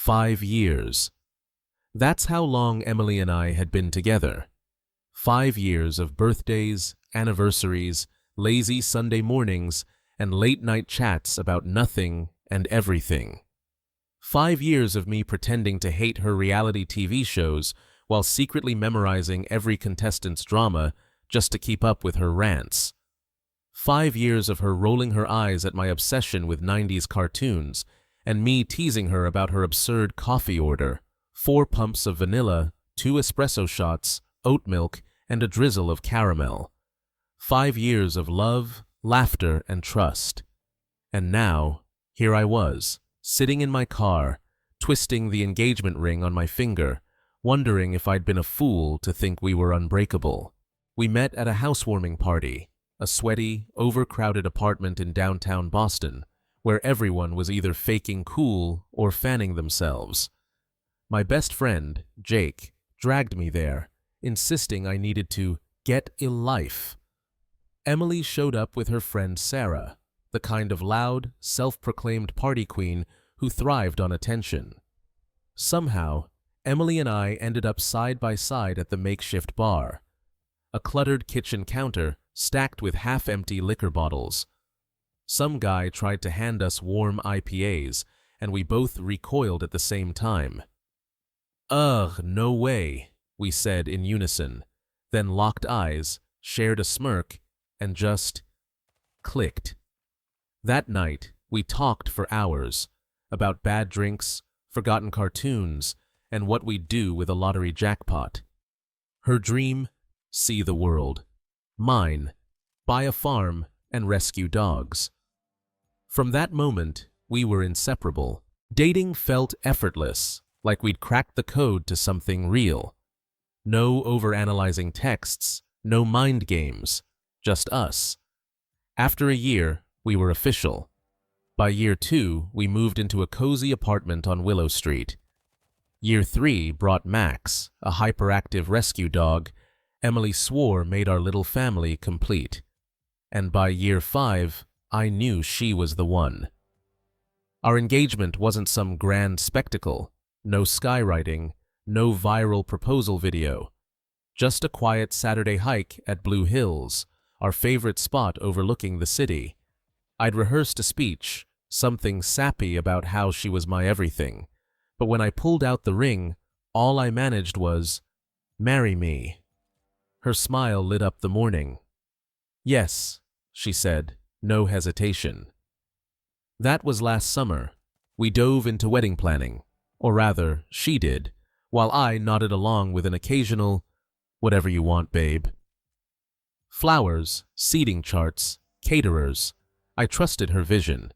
5 years. That's how long Emily and I had been together. 5 years of birthdays, anniversaries, lazy Sunday mornings, and late-night chats about nothing and everything. 5 years of me pretending to hate her reality TV shows while secretly memorizing every contestant's drama just to keep up with her rants. 5 years of her rolling her eyes at my obsession with 90s cartoons and me teasing her about her absurd coffee order: 4 pumps of vanilla, 2 espresso shots, oat milk, and a drizzle of caramel. 5 years of love, laughter, and trust. And now, here I was, sitting in my car, twisting the engagement ring on my finger, wondering if I'd been a fool to think we were unbreakable. We met at a housewarming party, a sweaty, overcrowded apartment in downtown Boston, where everyone was either faking cool or fanning themselves. My best friend, Jake, dragged me there, insisting I needed to get a life. Emily showed up with her friend Sarah, the kind of loud, self-proclaimed party queen who thrived on attention. Somehow, Emily and I ended up side by side at the makeshift bar, a cluttered kitchen counter stacked with half-empty liquor bottles. Some guy tried to hand us warm IPAs, and we both recoiled at the same time. "Ugh, no way," we said in unison, then locked eyes, shared a smirk, and just clicked. That night, we talked for hours about bad drinks, forgotten cartoons, and what we'd do with a lottery jackpot. Her dream: see the world. Mine: buy a farm and rescue dogs. From that moment, we were inseparable. Dating felt effortless, like we'd cracked the code to something real. No overanalyzing texts, no mind games, just us. After a year, we were official. By year 2, we moved into a cozy apartment on Willow Street. Year 3 brought Max, a hyperactive rescue dog Emily swore made our little family complete. And by year 5, I knew she was the one. Our engagement wasn't some grand spectacle, no skywriting, no viral proposal video. Just a quiet Saturday hike at Blue Hills, our favorite spot overlooking the city. I'd rehearsed a speech, something sappy about how she was my everything, but when I pulled out the ring, all I managed was, "Marry me." Her smile lit up the morning. "Yes," she said, no hesitation. That was last summer. We dove into wedding planning, or rather, she did, while I nodded along with an occasional, "Whatever you want, babe." Flowers, seating charts, caterers. I trusted her vision.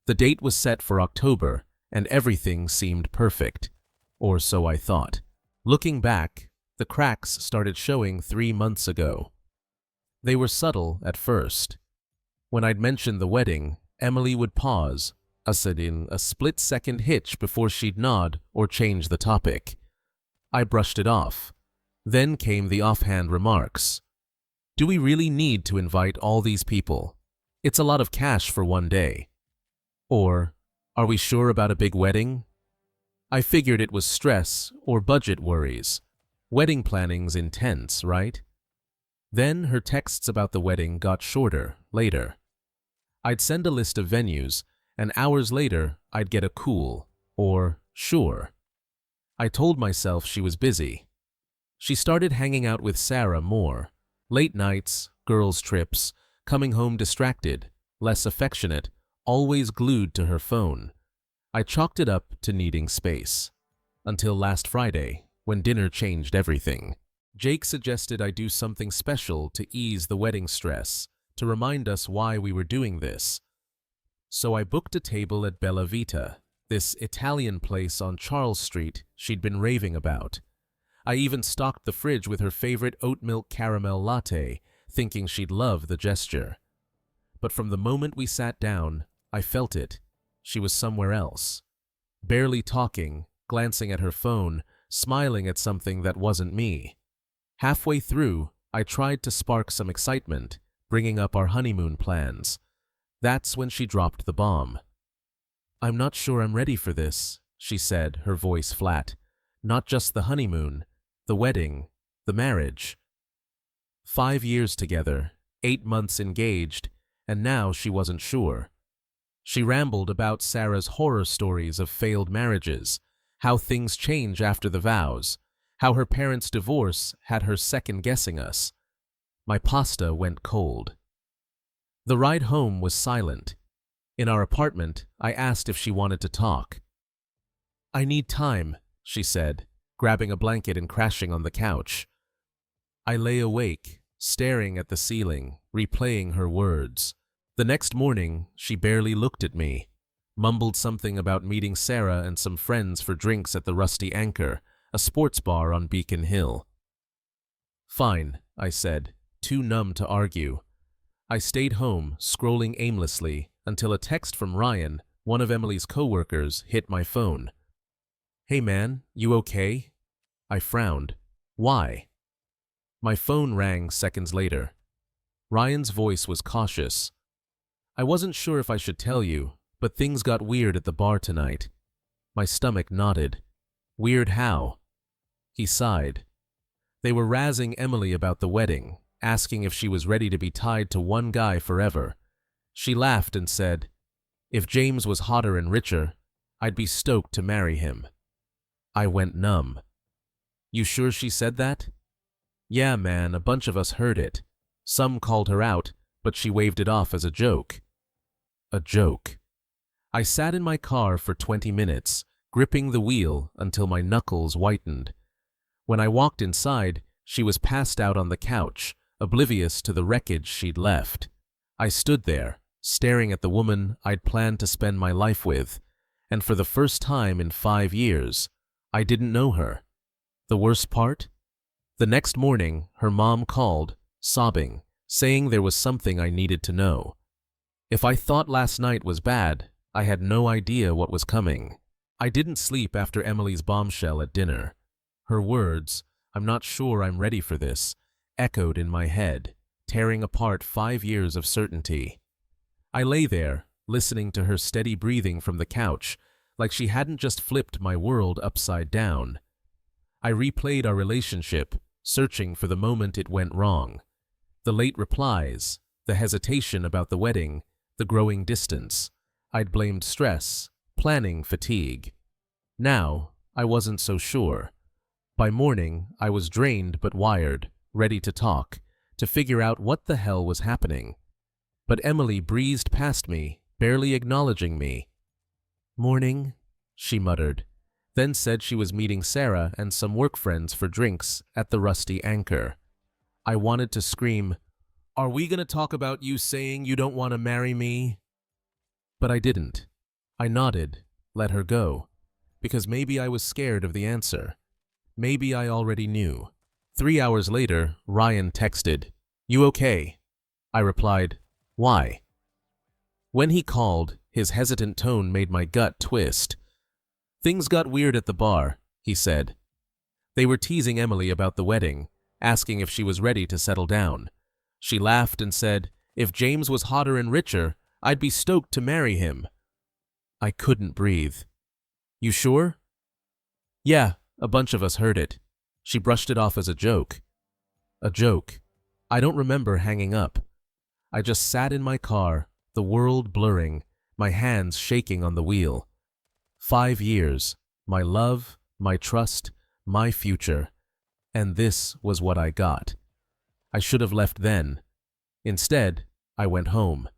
The date was set for October, and everything seemed perfect. Or so I thought. Looking back, the cracks started showing 3 months ago. They were subtle at first. When I'd mentioned the wedding, Emily would pause, ushered in a split-second hitch before she'd nod or change the topic. I brushed it off. Then came the offhand remarks. "Do we really need to invite all these people? It's a lot of cash for one day." Or, "Are we sure about a big wedding?" I figured it was stress or budget worries. Wedding planning's intense, right? Then her texts about the wedding got shorter later. I'd send a list of venues, and hours later I'd get a cool or sure. I told myself she was busy. She started hanging out with Sarah more. Late nights, girls' trips, coming home distracted, less affectionate, always glued to her phone. I chalked it up to needing space. Until last Friday, when dinner changed everything. Jake suggested I do something special to ease the wedding stress, to remind us why we were doing this. So I booked a table at Bella Vita, this Italian place on Charles Street she'd been raving about. I even stocked the fridge with her favorite oat milk caramel latte, thinking she'd love the gesture. But from the moment we sat down, I felt it. She was somewhere else. Barely talking, glancing at her phone, smiling at something that wasn't me. Halfway through, I tried to spark some excitement, bringing up our honeymoon plans. That's when she dropped the bomb. "I'm not sure I'm ready for this," she said, her voice flat. Not just the honeymoon, the wedding, the marriage. 5 years together, 8 months engaged, and now she wasn't sure. She rambled about Sarah's horror stories of failed marriages, how things change after the vows, how her parents' divorce had her second-guessing us. My pasta went cold. The ride home was silent. In our apartment, I asked if she wanted to talk. "I need time," she said, grabbing a blanket and crashing on the couch. I lay awake, staring at the ceiling, replaying her words. The next morning, she barely looked at me, mumbled something about meeting Sarah and some friends for drinks at the Rusty Anchor, a sports bar on Beacon Hill. "Fine," I said, too numb to argue. I stayed home, scrolling aimlessly, until a text from Ryan, one of Emily's co-workers, hit my phone. "Hey man, you okay?" I frowned. "Why?" My phone rang seconds later. Ryan's voice was cautious. "I wasn't sure if I should tell you, but things got weird at the bar tonight." My stomach knotted. "Weird how?" He sighed. "They were razzing Emily about the wedding, asking if she was ready to be tied to one guy forever. She laughed and said, 'If James was hotter and richer, I'd be stoked to marry him.'" I went numb. "You sure she said that?" "Yeah, man, a bunch of us heard it. Some called her out, but she waved it off as a joke." A joke. I sat in my car for 20 minutes, gripping the wheel until my knuckles whitened. When I walked inside, she was passed out on the couch, oblivious to the wreckage she'd left. I stood there, staring at the woman I'd planned to spend my life with, and for the first time in 5 years, I didn't know her. The worst part? The next morning, her mom called, sobbing, saying there was something I needed to know. If I thought last night was bad, I had no idea what was coming. I didn't sleep after Emily's bombshell at dinner. Her words, "I'm not sure I'm ready for this," echoed in my head, tearing apart 5 years of certainty. I lay there, listening to her steady breathing from the couch, like she hadn't just flipped my world upside down. I replayed our relationship, searching for the moment it went wrong. The late replies, the hesitation about the wedding, the growing distance. I'd blamed stress, planning fatigue. Now, I wasn't so sure. By morning, I was drained but wired, ready to talk, to figure out what the hell was happening. But Emily breezed past me, barely acknowledging me. "Morning," she muttered, then said she was meeting Sarah and some work friends for drinks at the Rusty Anchor. I wanted to scream, "Are we going to talk about you saying you don't want to marry me?" But I didn't. I nodded, let her go, because maybe I was scared of the answer. Maybe I already knew. 3 hours later, Ryan texted, "You okay?" I replied, "Why?" When he called, his hesitant tone made my gut twist. "Things got weird at the bar," he said. They were teasing Emily about the wedding, asking if she was ready to settle down. She laughed and said, "If James was hotter and richer, I'd be stoked to marry him." I couldn't breathe. "You sure?" "Yeah, a bunch of us heard it." She brushed it off as a joke. A joke. I don't remember hanging up. I just sat in my car, the world blurring, my hands shaking on the wheel. 5 years, my love, my trust, my future. And this was what I got. I should have left then. Instead, I went home.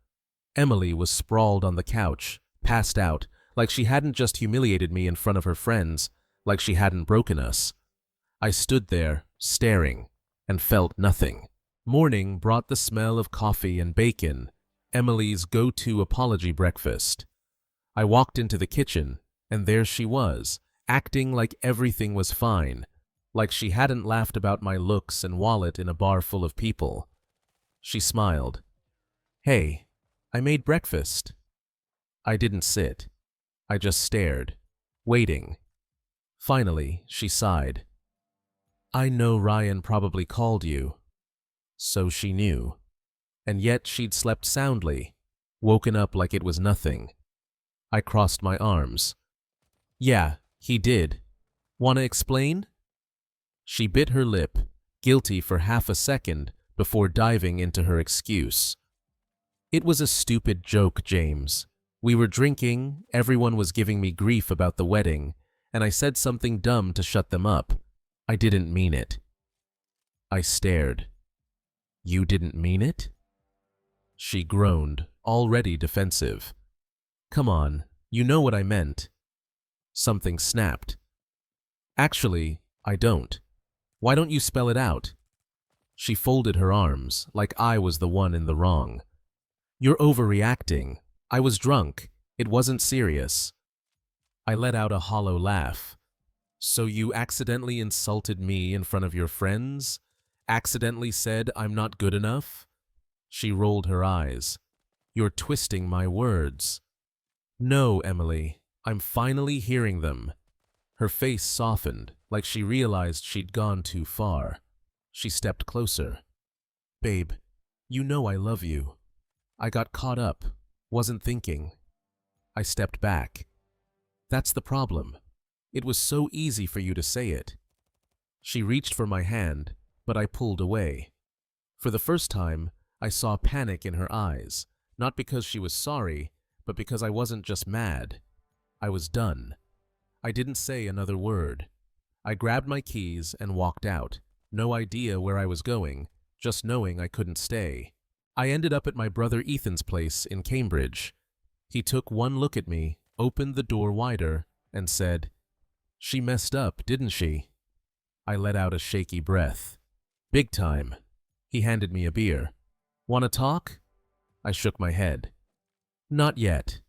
Emily was sprawled on the couch, passed out, like she hadn't just humiliated me in front of her friends, like she hadn't broken us. I stood there, staring, and felt nothing. Morning brought the smell of coffee and bacon, Emily's go-to apology breakfast. I walked into the kitchen, and there she was, acting like everything was fine, like she hadn't laughed about my looks and wallet in a bar full of people. She smiled. "Hey, I made breakfast." I didn't sit. I just stared, waiting. Finally, she sighed. "I know Ryan probably called you." So she knew. And yet she'd slept soundly, woken up like it was nothing. I crossed my arms. Yeah, he did. Wanna explain? She bit her lip, guilty for half a second before diving into her excuse. It was a stupid joke, James. We were drinking, everyone was giving me grief about the wedding, and I said something dumb to shut them up. I didn't mean it. I stared. You didn't mean it? She groaned, already defensive. Come on, you know what I meant. Something snapped. Actually, I don't. Why don't you spell it out? She folded her arms, like I was the one in the wrong. You're overreacting. I was drunk. It wasn't serious. I let out a hollow laugh. So you accidentally insulted me in front of your friends? Accidentally said I'm not good enough? She rolled her eyes. You're twisting my words. No, Emily, I'm finally hearing them. Her face softened, like she realized she'd gone too far. She stepped closer. Babe, you know I love you. I got caught up, wasn't thinking. I stepped back. That's the problem. It was so easy for you to say it. She reached for my hand, but I pulled away. For the first time, I saw panic in her eyes, not because she was sorry, but because I wasn't just mad. I was done. I didn't say another word. I grabbed my keys and walked out, no idea where I was going, just knowing I couldn't stay. I ended up at my brother Ethan's place in Cambridge. He took one look at me, opened the door wider, and said, "She messed up, didn't she?" I let out a shaky breath. Big time. He handed me a beer. "Wanna talk?" I shook my head. Not yet.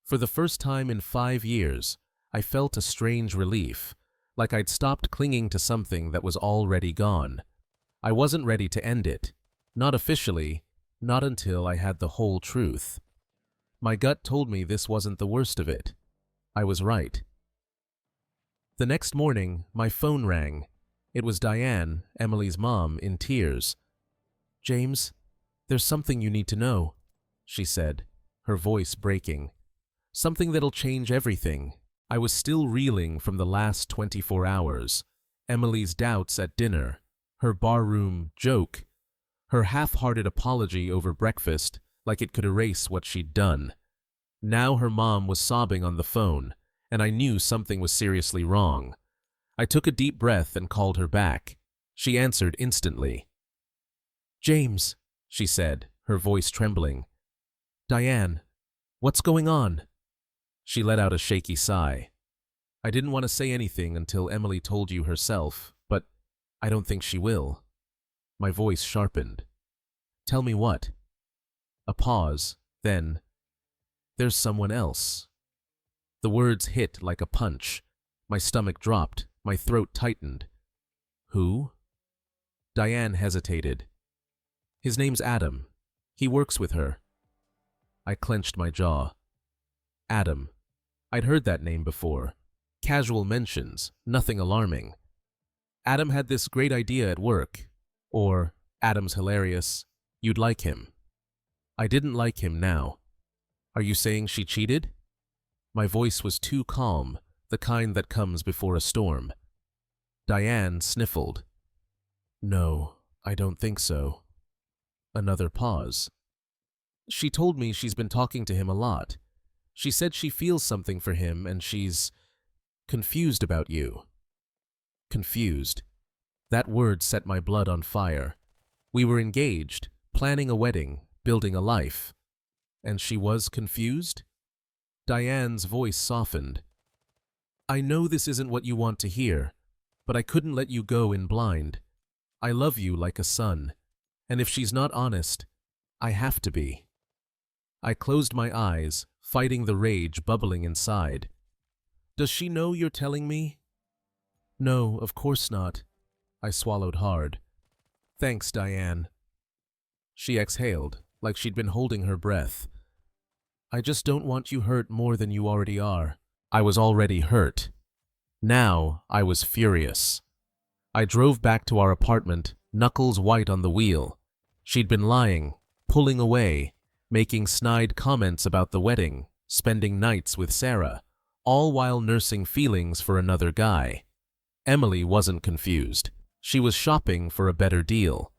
For the first time in 5 years, I felt a strange relief, like I'd stopped clinging to something that was already gone. I wasn't ready to end it. Not officially, not until I had the whole truth. My gut told me this wasn't the worst of it. I was right. The next morning, my phone rang. It was Diane, Emily's mom, in tears. "James, there's something you need to know," she said, her voice breaking. "Something that'll change everything." I was still reeling from the last 24 hours. Emily's doubts at dinner, her barroom joke, her half-hearted apology over breakfast like it could erase what she'd done. Now her mom was sobbing on the phone, and I knew something was seriously wrong. I took a deep breath and called her back. She answered instantly. "James," she said, her voice trembling. "Diane, what's going on?" She let out a shaky sigh. "I didn't want to say anything until Emily told you herself, but I don't think she will." My voice sharpened. "Tell me what?" A pause, then, "There's someone else." The words hit like a punch. My stomach dropped, my throat tightened. "Who?" Diane hesitated. "His name's Adam. He works with her." I clenched my jaw. Adam. I'd heard that name before. Casual mentions, nothing alarming. Adam had this great idea at work. Or, Adam's hilarious. You'd like him. I didn't like him now. "Are you saying she cheated?" My voice was too calm, the kind that comes before a storm. Diane sniffled. "No, I don't think so." Another pause. "She told me she's been talking to him a lot. She said she feels something for him and she's confused about you." Confused. That word set my blood on fire. We were engaged, planning a wedding, building a life. And she was confused? Diane's voice softened. "I know this isn't what you want to hear, but I couldn't let you go in blind. I love you like a son, and if she's not honest, I have to be." I closed my eyes, fighting the rage bubbling inside. "Does she know you're telling me?" "No, of course not." I swallowed hard. "Thanks, Diane." She exhaled, like she'd been holding her breath. "I just don't want you hurt more than you already are." I was already hurt. Now I was furious. I drove back to our apartment, knuckles white on the wheel. She'd been lying, pulling away, making snide comments about the wedding, spending nights with Sarah, all while nursing feelings for another guy. Emily wasn't confused. She was shopping for a better deal.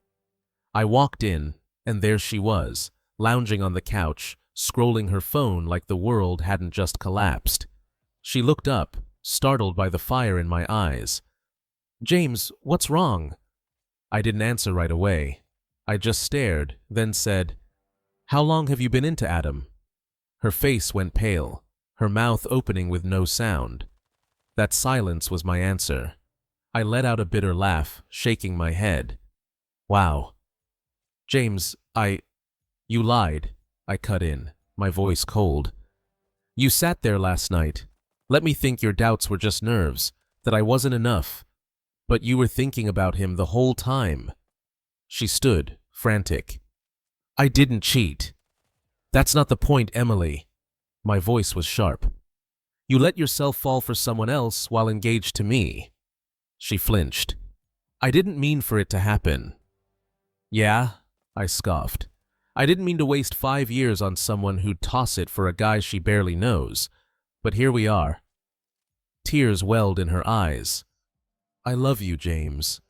I walked in, and there she was, lounging on the couch, scrolling her phone like the world hadn't just collapsed. She looked up, startled by the fire in my eyes. "James, what's wrong?" I didn't answer right away. I just stared, then said, "How long have you been into Adam?" Her face went pale, her mouth opening with no sound. That silence was my answer. I let out a bitter laugh, shaking my head. "Wow. James, You lied," I cut in, my voice cold. "You sat there last night. Let me think your doubts were just nerves, that I wasn't enough. But you were thinking about him the whole time." She stood, frantic. "I didn't cheat." "That's not the point, Emily." My voice was sharp. "You let yourself fall for someone else while engaged to me." She flinched. "I didn't mean for it to happen." "Yeah?" I scoffed. "I didn't mean to waste 5 years on someone who'd toss it for a guy she barely knows. But here we are." Tears welled in her eyes. "I love you, James.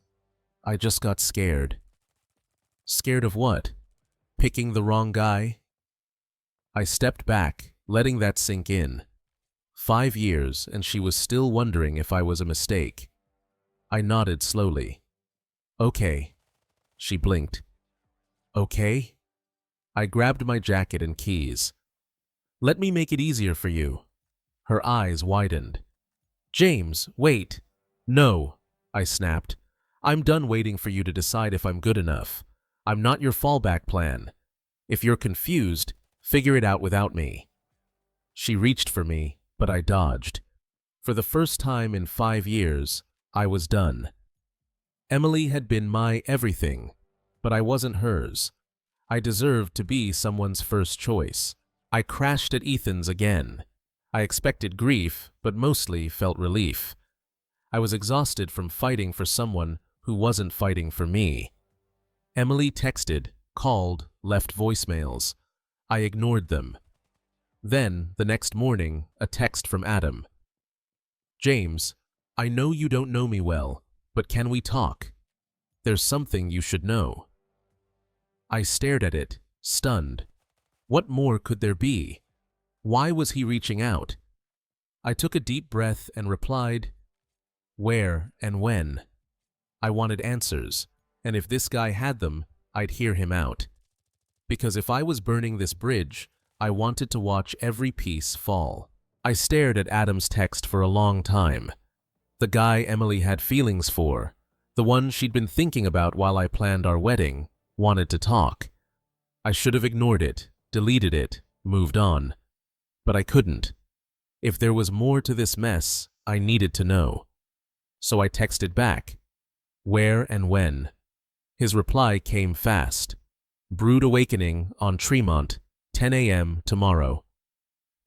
I just got scared." Scared of what? Picking the wrong guy? I stepped back, letting that sink in. 5 years, and she was still wondering if I was a mistake. I nodded slowly. "Okay." She blinked. "Okay?" I grabbed my jacket and keys. "Let me make it easier for you." Her eyes widened. "James, wait." "No," I snapped. "I'm done waiting for you to decide if I'm good enough. I'm not your fallback plan. If you're confused, figure it out without me." She reached for me, but I dodged. For the first time in 5 years, I was done. Emily had been my everything, but I wasn't hers. I deserved to be someone's first choice. I crashed at Ethan's again. I expected grief, but mostly felt relief. I was exhausted from fighting for someone who wasn't fighting for me. Emily texted, called, left voicemails. I ignored them. Then, the next morning, a text from Adam. "James, I know you don't know me well, but can we talk? There's something you should know." I stared at it, stunned. What more could there be? Why was he reaching out? I took a deep breath and replied, "Where and when?" I wanted answers, and if this guy had them, I'd hear him out. Because if I was burning this bridge, I wanted to watch every piece fall. I stared at Adam's text for a long time. The guy Emily had feelings for, the one she'd been thinking about while I planned our wedding, wanted to talk. I should have ignored it, deleted it, moved on. But I couldn't. If there was more to this mess, I needed to know. So I texted back, "Where and when?" His reply came fast. "Brood awakening on Tremont, 10 a.m. tomorrow."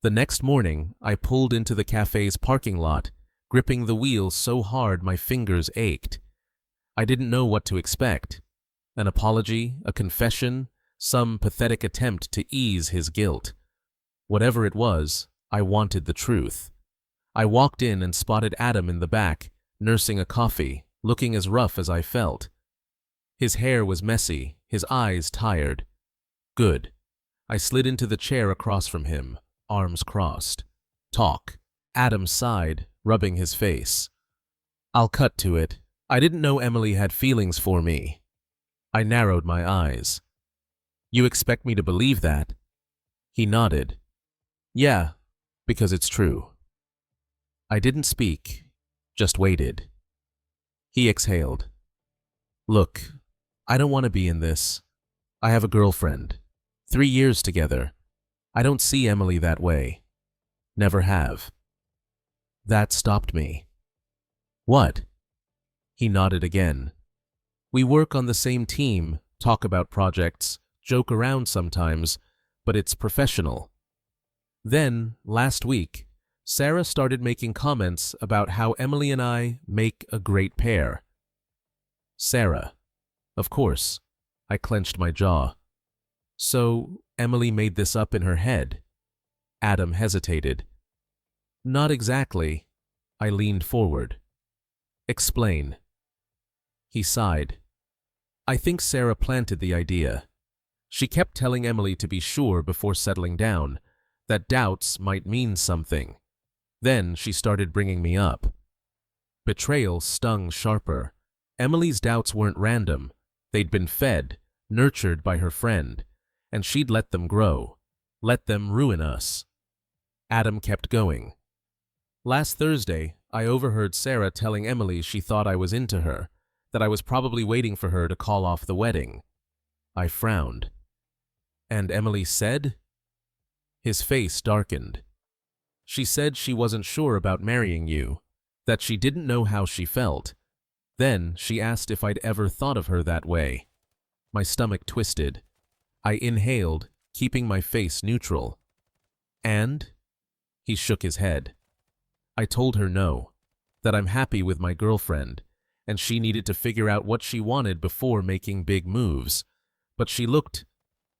The next morning, I pulled into the cafe's parking lot, gripping the wheel so hard my fingers ached. I didn't know what to expect. An apology, a confession, some pathetic attempt to ease his guilt. Whatever it was, I wanted the truth. I walked in and spotted Adam in the back, nursing a coffee, looking as rough as I felt. His hair was messy, his eyes tired. Good. I slid into the chair across from him, arms crossed. "Talk." Adam sighed, rubbing his face. "I'll cut to it. I didn't know Emily had feelings for me." I narrowed my eyes. "You expect me to believe that?" He nodded. "Yeah, because it's true." I didn't speak, just waited. He exhaled. "Look, I don't want to be in this. I have a girlfriend. 3 years together. I don't see Emily that way. Never have." That stopped me. "What?" He nodded again. "We work on the same team, talk about projects, joke around sometimes, but it's professional." Then, last week, Sarah started making comments about how Emily and I make a great pair. Sarah. Of course. I clenched my jaw. "So, Emily made this up in her head?" Adam hesitated. Not exactly. I leaned forward. Explain. He sighed. I think Sarah planted the idea. She kept telling Emily to be sure before settling down, that doubts might mean something. Then she started bringing me up. Betrayal stung sharper. Emily's doubts weren't random. They'd been fed, nurtured by her friend, and she'd let them grow, let them ruin us. Adam kept going. Last Thursday, I overheard Sarah telling Emily she thought I was into her, that I was probably waiting for her to call off the wedding. I frowned. And Emily said? His face darkened. She said she wasn't sure about marrying you, that she didn't know how she felt. Then she asked if I'd ever thought of her that way. My stomach twisted. I inhaled, keeping my face neutral. And? He shook his head. I told her no, that I'm happy with my girlfriend, and she needed to figure out what she wanted before making big moves. But she looked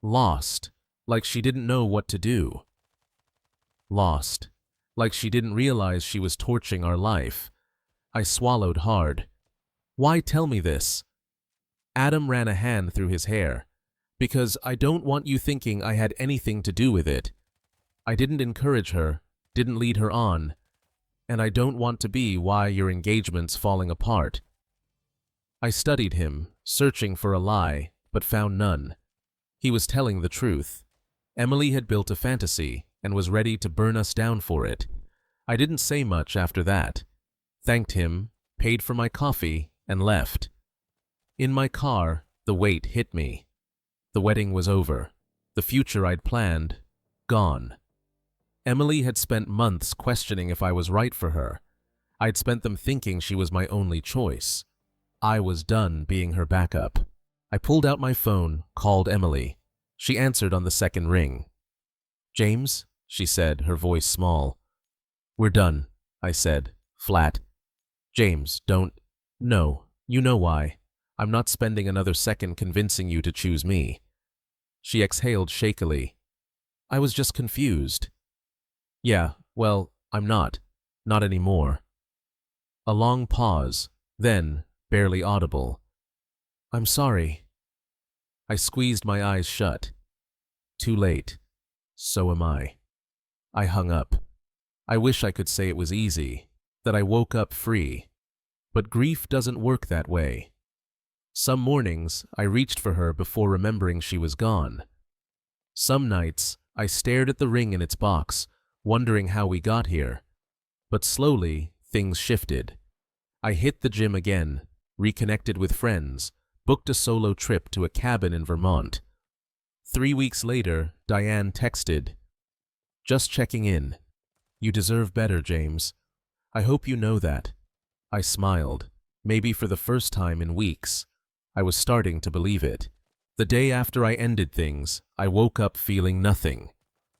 lost, like she didn't know what to do. Lost, like she didn't realize she was torching our life. I swallowed hard. Why tell me this? Adam ran a hand through his hair. Because I don't want you thinking I had anything to do with it. I didn't encourage her, didn't lead her on, and I don't want to be why your engagement's falling apart. I studied him, searching for a lie, but found none. He was telling the truth. Emily had built a fantasy and was ready to burn us down for it. I didn't say much after that. Thanked him, paid for my coffee, and left. In my car, the weight hit me. The wedding was over. The future I'd planned, gone. Emily had spent months questioning if I was right for her. I'd spent them thinking she was my only choice. I was done being her backup. I pulled out my phone, called Emily. She answered on the second ring. James, she said, her voice small. We're done, I said, flat. James, don't. No, you know why. I'm not spending another second convincing you to choose me. She exhaled shakily. I was just confused. Yeah, well, I'm not. Not anymore. A long pause, then, barely audible. I'm sorry. I squeezed my eyes shut. Too late. So am I. I hung up. I wish I could say it was easy, that I woke up free. But grief doesn't work that way. Some mornings, I reached for her before remembering she was gone. Some nights, I stared at the ring in its box, wondering how we got here. But slowly, things shifted. I hit the gym again, reconnected with friends, booked a solo trip to a cabin in Vermont. 3 weeks later, Diane texted, Just checking in. You deserve better, James. I hope you know that. I smiled, maybe for the first time in weeks. I was starting to believe it. The day after I ended things, I woke up feeling nothing.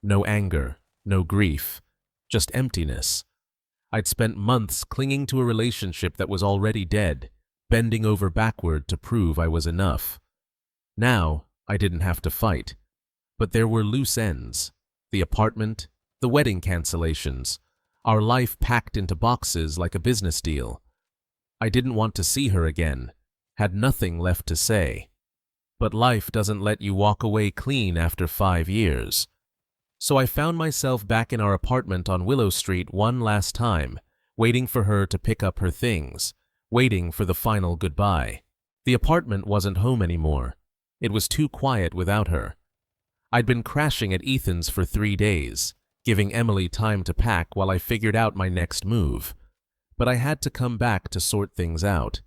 No anger, no grief, just emptiness. I'd spent months clinging to a relationship that was already dead, bending over backward to prove I was enough. Now, I didn't have to fight. But there were loose ends. The apartment, the wedding cancellations, our life packed into boxes like a business deal. I didn't want to see her again, had nothing left to say. But life doesn't let you walk away clean after 5 years. So I found myself back in our apartment on Willow Street one last time, waiting for her to pick up her things, waiting for the final goodbye. The apartment wasn't home anymore. It was too quiet without her. I'd been crashing at Ethan's for 3 days, giving Emily time to pack while I figured out my next move. But I had to come back to sort things out.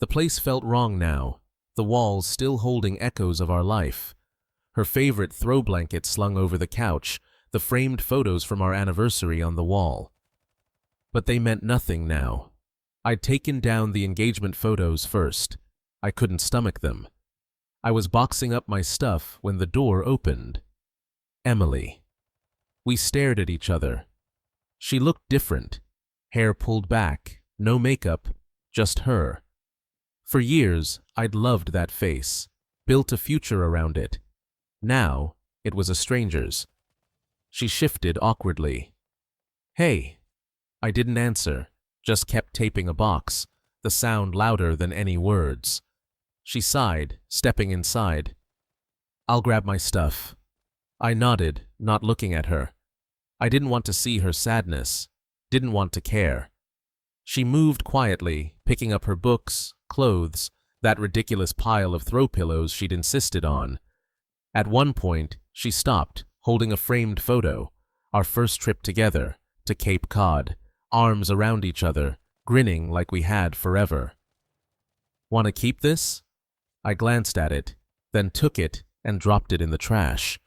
The place felt wrong now, the walls still holding echoes of our life. Her favorite throw blanket slung over the couch, the framed photos from our anniversary on the wall. But they meant nothing now. I'd taken down the engagement photos first. I couldn't stomach them. I was boxing up my stuff when the door opened. Emily. We stared at each other. She looked different. Hair pulled back, no makeup, just her. For years, I'd loved that face, built a future around it. Now, it was a stranger's. She shifted awkwardly. Hey. I didn't answer, just kept taping a box, the sound louder than any words. She sighed, stepping inside. I'll grab my stuff. I nodded, not looking at her. I didn't want to see her sadness, didn't want to care. She moved quietly, picking up her books, clothes, that ridiculous pile of throw pillows she'd insisted on. At one point, she stopped, holding a framed photo, our first trip together, to Cape Cod, arms around each other, grinning like we had forever. Want to keep this? I glanced at it, then took it and dropped it in the trash.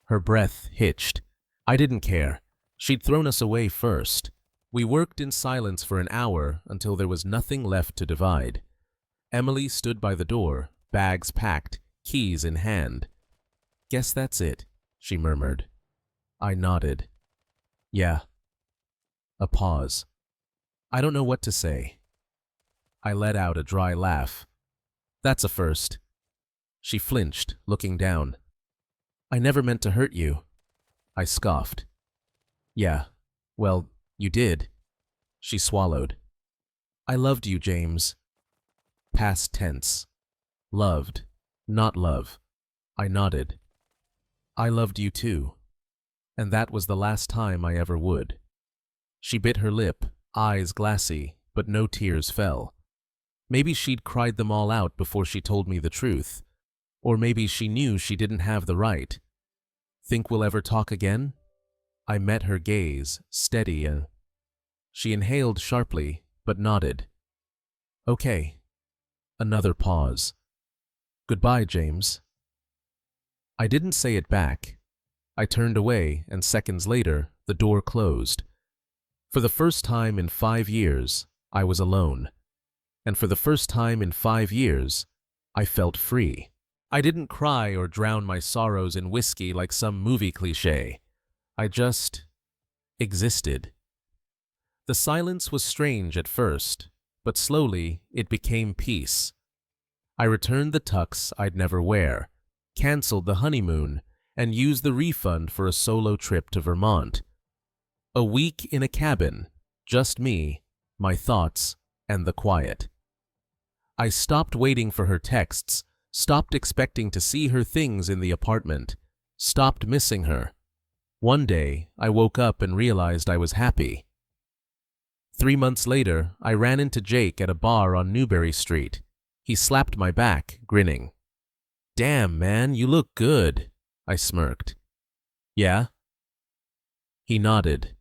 Her breath hitched. I didn't care. She'd thrown us away first. We worked in silence for an hour until there was nothing left to divide. Emily stood by the door, bags packed, keys in hand. Guess that's it, she murmured. I nodded. Yeah. A pause. I don't know what to say. I let out a dry laugh. That's a first. She flinched, looking down. I never meant to hurt you. I scoffed. Yeah, well, you did. She swallowed. I loved you, James. Past tense. Loved, not love. I nodded. I loved you too. And that was the last time I ever would. She bit her lip, eyes glassy, but no tears fell. Maybe she'd cried them all out before she told me the truth. Or maybe she knew she didn't have the right. Think we'll ever talk again? I met her gaze, steady and... She inhaled sharply, but nodded. Okay. Another pause. Goodbye, James. I didn't say it back. I turned away, and seconds later, the door closed. For the first time in 5 years, I was alone. And for the first time in 5 years, I felt free. I didn't cry or drown my sorrows in whiskey like some movie cliché. I just existed. The silence was strange at first, but slowly it became peace. I returned the tux I'd never wear, canceled the honeymoon, and used the refund for a solo trip to Vermont. A week in a cabin, just me, my thoughts, and the quiet. I stopped waiting for her texts, stopped expecting to see her things in the apartment, stopped missing her. One day, I woke up and realized I was happy. 3 months later, I ran into Jake at a bar on Newberry Street. He slapped my back, grinning. Damn, man, you look good, I smirked. Yeah? He nodded.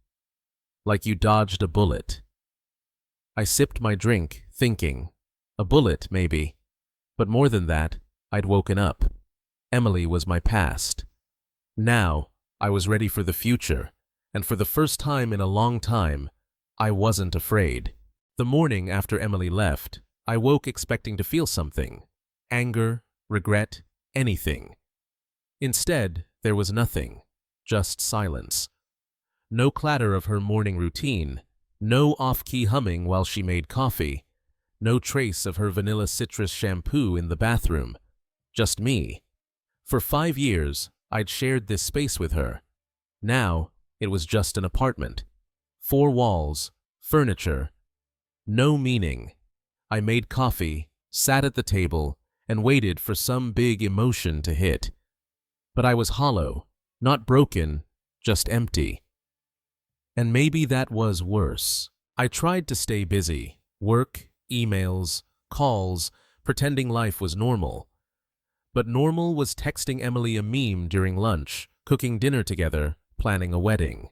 Like you dodged a bullet. I sipped my drink, thinking. A bullet, maybe. But more than that, I'd woken up. Emily was my past. Now, I was ready for the future, and for the first time in a long time, I wasn't afraid. The morning after Emily left, I woke expecting to feel something. Anger, regret, anything. Instead, there was nothing, just silence. No clatter of her morning routine, no off-key humming while she made coffee, no trace of her vanilla citrus shampoo in the bathroom. Just me. For 5 years, I'd shared this space with her. Now, it was just an apartment. 4 walls, furniture, no meaning. I made coffee, sat at the table, and waited for some big emotion to hit. But I was hollow, not broken, just empty. And maybe that was worse. I tried to stay busy, work, emails, calls, pretending life was normal. But normal was texting Emily a meme during lunch, cooking dinner together, planning a wedding.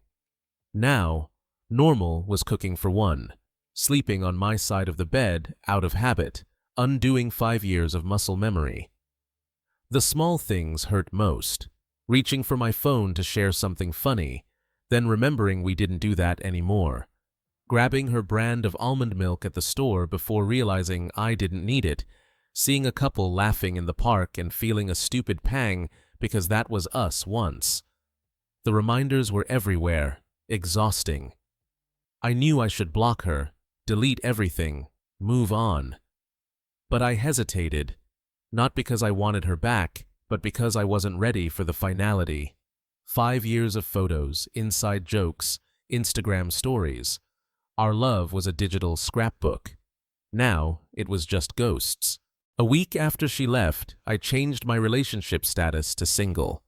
Now, normal was cooking for one, sleeping on my side of the bed out of habit, undoing 5 years of muscle memory. The small things hurt most, reaching for my phone to share something funny, then remembering we didn't do that anymore. Grabbing her brand of almond milk at the store before realizing I didn't need it, seeing a couple laughing in the park and feeling a stupid pang because that was us once. The reminders were everywhere, exhausting. I knew I should block her, delete everything, move on. But I hesitated, not because I wanted her back, but because I wasn't ready for the finality. 5 years of photos, inside jokes, Instagram stories. Our love was a digital scrapbook. Now, it was just ghosts. A week after she left, I changed my relationship status to single.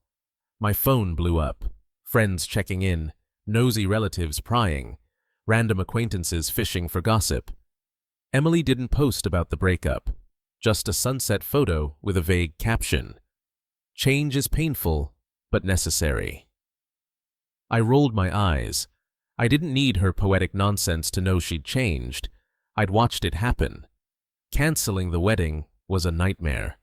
My phone blew up. Friends checking in, nosy relatives prying, random acquaintances fishing for gossip. Emily didn't post about the breakup, just a sunset photo with a vague caption. Change is painful, but necessary. I rolled my eyes. I didn't need her poetic nonsense to know she'd changed. I'd watched it happen. Canceling the wedding was a nightmare.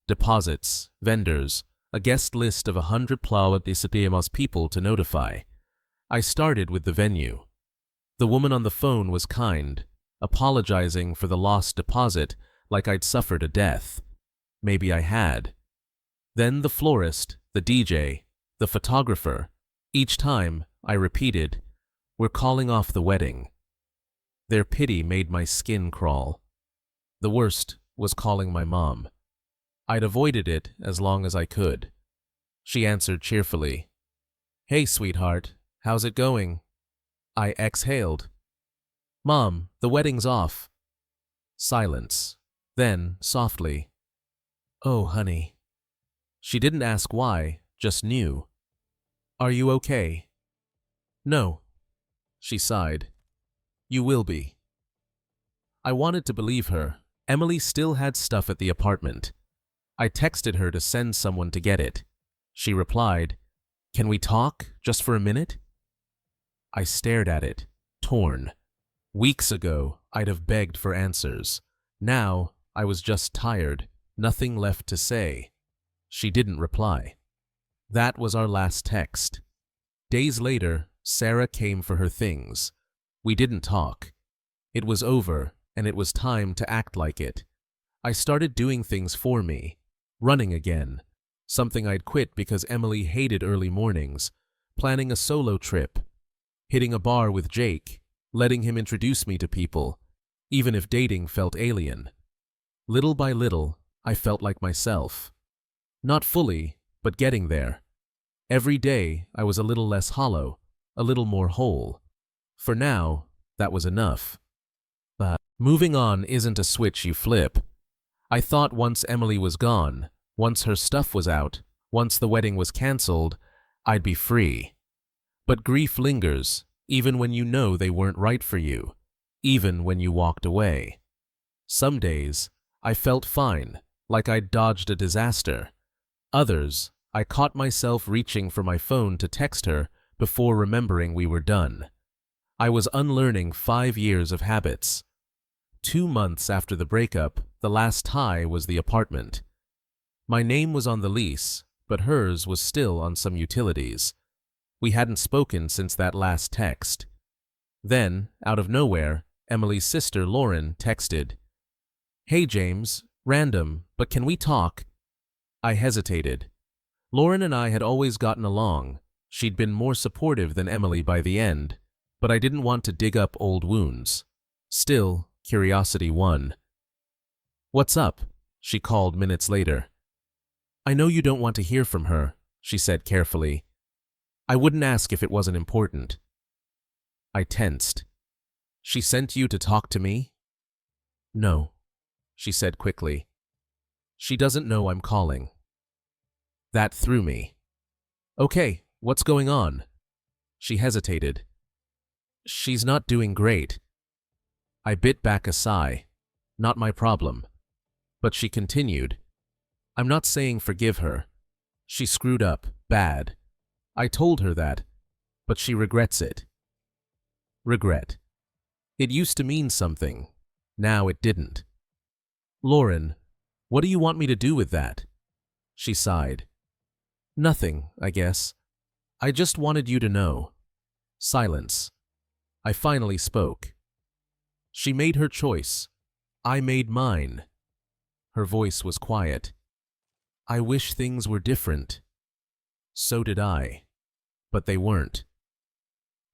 Deposits, vendors, a guest list of 100 plus people to notify. I started with the venue. The woman on the phone was kind, apologizing for the lost deposit like I'd suffered a death. Maybe I had. Then the florist, the DJ, the photographer. Each time, I repeated, "We're calling off the wedding." Their pity made my skin crawl. The worst was calling my mom. I'd avoided it as long as I could. She answered cheerfully, "Hey, sweetheart, how's it going?" I exhaled. "Mom, the wedding's off." Silence. Then, softly, "Oh, honey." She didn't ask why, just knew. "Are you okay?" "No." She sighed. "You will be." I wanted to believe her. Emily still had stuff at the apartment. I texted her to send someone to get it. She replied, "Can we talk, just for a minute?" I stared at it, torn. Weeks ago, I'd have begged for answers. Now, I was just tired, nothing left to say. She didn't reply. That was our last text. Days later, Sarah came for her things. We didn't talk. It was over, and it was time to act like it. I started doing things for me, running again, something I'd quit because Emily hated early mornings, planning a solo trip, hitting a bar with Jake, letting him introduce me to people, even if dating felt alien. Little by little, I felt like myself. Not fully, but getting there. Every day, I was a little less hollow, a little more whole. For now, that was enough. But moving on isn't a switch you flip. I thought once Emily was gone, once her stuff was out, once the wedding was canceled, I'd be free. But grief lingers, even when you know they weren't right for you, even when you walked away. Some days, I felt fine, like I'd dodged a disaster. Others, I caught myself reaching for my phone to text her before remembering we were done. I was unlearning 5 years of habits. 2 months after the breakup, the last tie was the apartment. My name was on the lease, but hers was still on some utilities. We hadn't spoken since that last text. Then, out of nowhere, Emily's sister Lauren texted, "Hey James, random, but can we talk?" I hesitated. Lauren and I had always gotten along. She'd been more supportive than Emily by the end, but I didn't want to dig up old wounds. Still, curiosity won. "What's up?" she called minutes later. "I know you don't want to hear from her," she said carefully. "I wouldn't ask if it wasn't important." I tensed. "She sent you to talk to me?" "No," she said quickly. "She doesn't know I'm calling." That threw me. "Okay, what's going on?" She hesitated. "She's not doing great." I bit back a sigh. Not my problem. But she continued. "I'm not saying forgive her. She screwed up, bad. I told her that, but she regrets it." Regret. It used to mean something. Now it didn't. "Lauren, what do you want me to do with that?" She sighed. "Nothing, I guess. I just wanted you to know." Silence. I finally spoke. She made her choice. I made mine. Her voice was quiet. "I wish things were different." So did I. But they weren't.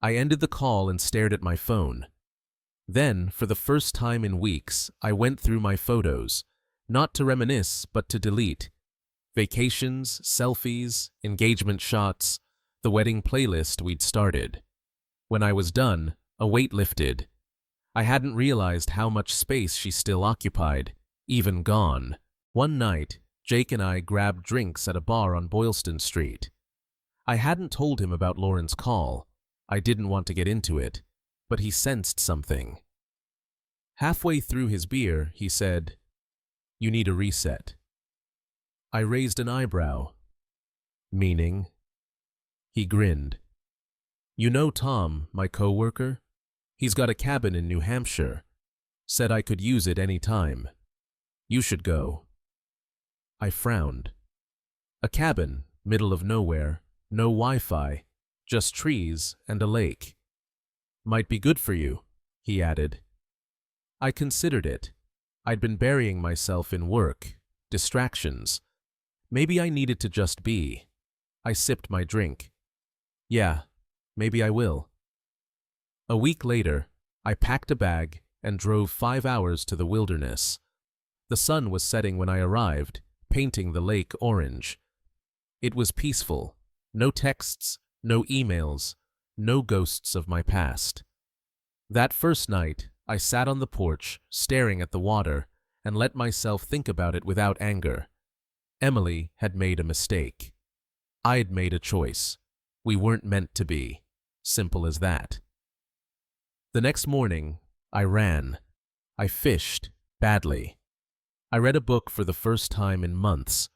I ended the call and stared at my phone. Then, for the first time in weeks, I went through my photos, not to reminisce, but to delete. Vacations, selfies, engagement shots, the wedding playlist we'd started. When I was done, a weight lifted. I hadn't realized how much space she still occupied, even gone. One night, Jake and I grabbed drinks at a bar on Boylston Street. I hadn't told him about Lauren's call. I didn't want to get into it, but he sensed something. Halfway through his beer, he said, "You need a reset." I raised an eyebrow. Meaning? He grinned. "You know Tom, my co-worker? He's got a cabin in New Hampshire. Said I could use it any time. You should go." I frowned. A cabin, middle of nowhere, no Wi-Fi, just trees and a lake. "Might be good for you," he added. I considered it. I'd been burying myself in work, distractions. Maybe I needed to just be. I sipped my drink. Yeah, maybe I will. A week later, I packed a bag and drove 5 hours to the wilderness. The sun was setting when I arrived, painting the lake orange. It was peaceful. No texts, no emails, no ghosts of my past. That first night, I sat on the porch, staring at the water, and let myself think about it without anger. Emily had made a mistake. I'd made a choice. We weren't meant to be. Simple as that. The next morning, I ran. I fished, badly. I read a book for the first time in months.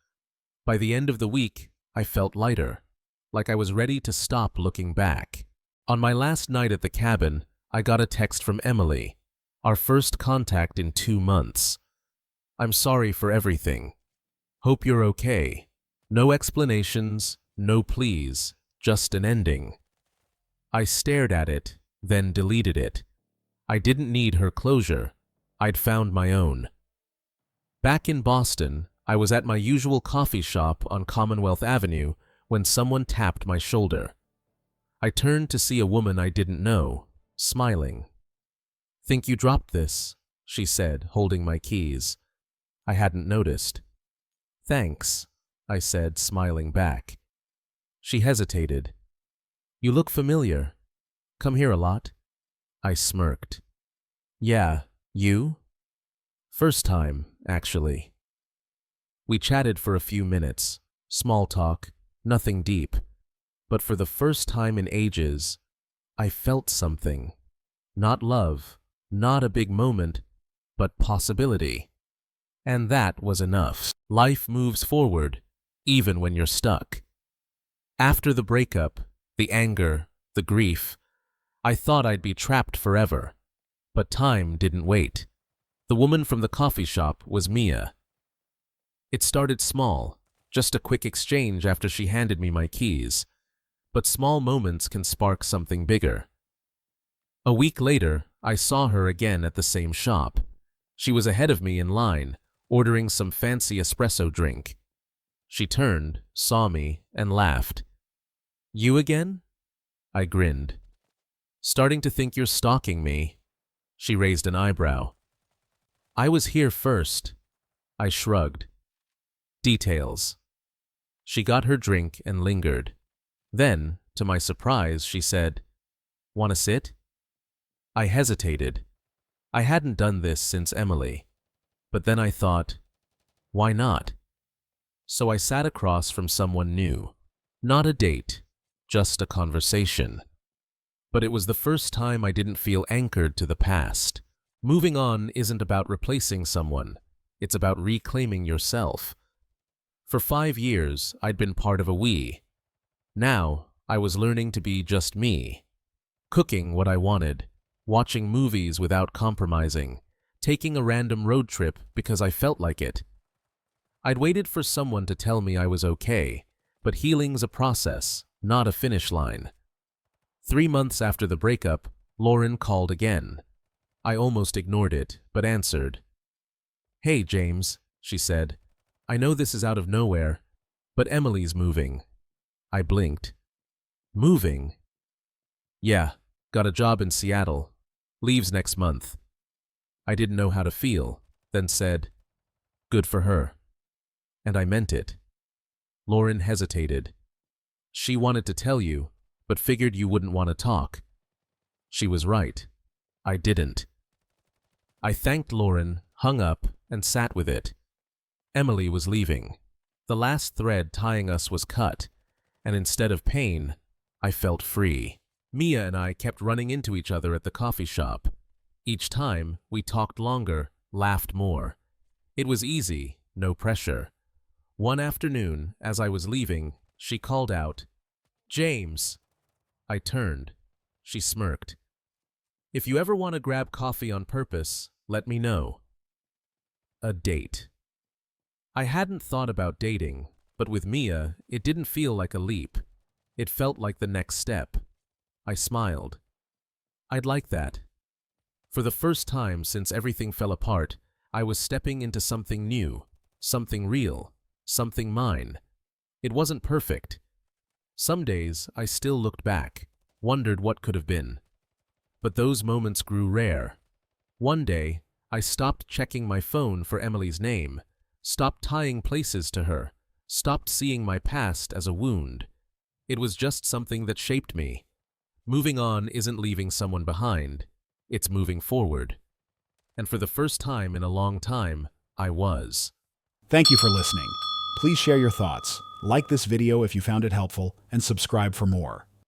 By the end of the week, I felt lighter, like I was ready to stop looking back. On my last night at the cabin, I got a text from Emily, our first contact in 2 months. "I'm sorry for everything. Hope you're okay. No explanations, no pleas, just an ending." I stared at it, then deleted it. I didn't need her closure. I'd found my own. Back in Boston, I was at my usual coffee shop on Commonwealth Avenue when someone tapped my shoulder. I turned to see a woman I didn't know, smiling. "Think you dropped this?" she said, holding my keys. I hadn't noticed. "Thanks," I said, smiling back. She hesitated. "You look familiar. Come here a lot?" I smirked. "Yeah, you?" "First time, actually." We chatted for a few minutes, small talk, nothing deep. But for the first time in ages, I felt something. Not love, not a big moment, but possibility. And that was enough. Life moves forward, even when you're stuck. After the breakup, the anger, the grief, I thought I'd be trapped forever. But time didn't wait. The woman from the coffee shop was Mia. It started small, just a quick exchange after she handed me my keys. But small moments can spark something bigger. A week later, I saw her again at the same shop. She was ahead of me in line, ordering some fancy espresso drink. She turned, saw me, and laughed. "You again?" I grinned. "Starting to think you're stalking me." She raised an eyebrow. "I was here first." I shrugged. "Details." She got her drink and lingered. Then, to my surprise, she said, "Want to sit?" I hesitated. I hadn't done this since Emily. But then I thought, why not? So I sat across from someone new. Not a date, just a conversation. But it was the first time I didn't feel anchored to the past. Moving on isn't about replacing someone. It's about reclaiming yourself. For 5 years, I'd been part of a we. Now, I was learning to be just me. Cooking what I wanted, watching movies without compromising, taking a random road trip because I felt like it. I'd waited for someone to tell me I was okay, but healing's a process, not a finish line. 3 months after the breakup, Lauren called again. I almost ignored it, but answered. "Hey, James," she said. "I know this is out of nowhere, but Emily's moving." I blinked. "Moving?" "Yeah, got a job in Seattle. Leaves next month." I didn't know how to feel, then said, "Good for her." And I meant it. Lauren hesitated. "She wanted to tell you, but figured you wouldn't want to talk." She was right. I didn't. I thanked Lauren, hung up, and sat with it. Emily was leaving. The last thread tying us was cut, and instead of pain, I felt free. Mia and I kept running into each other at the coffee shop. Each time, we talked longer, laughed more. It was easy, no pressure. One afternoon, as I was leaving, she called out, "James." I turned. She smirked. "If you ever want to grab coffee on purpose, let me know." A date. I hadn't thought about dating, but with Mia, it didn't feel like a leap. It felt like the next step. I smiled. I'd like that. For the first time since everything fell apart, I was stepping into something new, something real, something mine. It wasn't perfect. Some days I still looked back, wondered what could have been. But those moments grew rare. One day, I stopped checking my phone for Emily's name, stopped tying places to her, stopped seeing my past as a wound. It was just something that shaped me. Moving on isn't leaving someone behind, it's moving forward. And for the first time in a long time, I was. Thank you for listening. Please share your thoughts, like this video if you found it helpful, and subscribe for more.